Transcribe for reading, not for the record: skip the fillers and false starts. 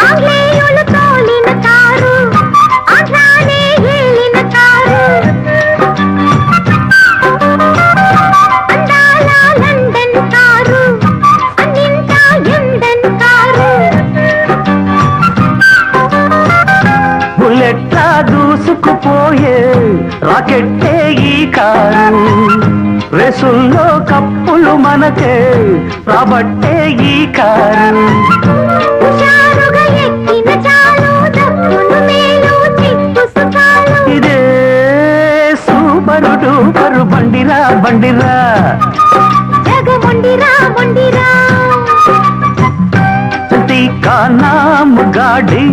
ఆంగ్లేయులు తోలిన కారు, ఆంధ్రానే ఏలిన కారు. అందాల లండన్ కారు, అన్నింటా ఎండన్ కారు. బుల్లెట్లా దూసుకుపోయే రాకెట్టే ఈ కారు. రేసుల్లో కప్పులు మనకే రాబట్టే ఈ కారు. హుషారుగా ఎక్కిన చాలు, దప్పులు మేలు చిక్కు సుఖాలు. ఇదే సూపరు డూపరు బండిరా బండిరా, జగముండిరా ముండిరా. చల్తీ కా నామ్ గాడి,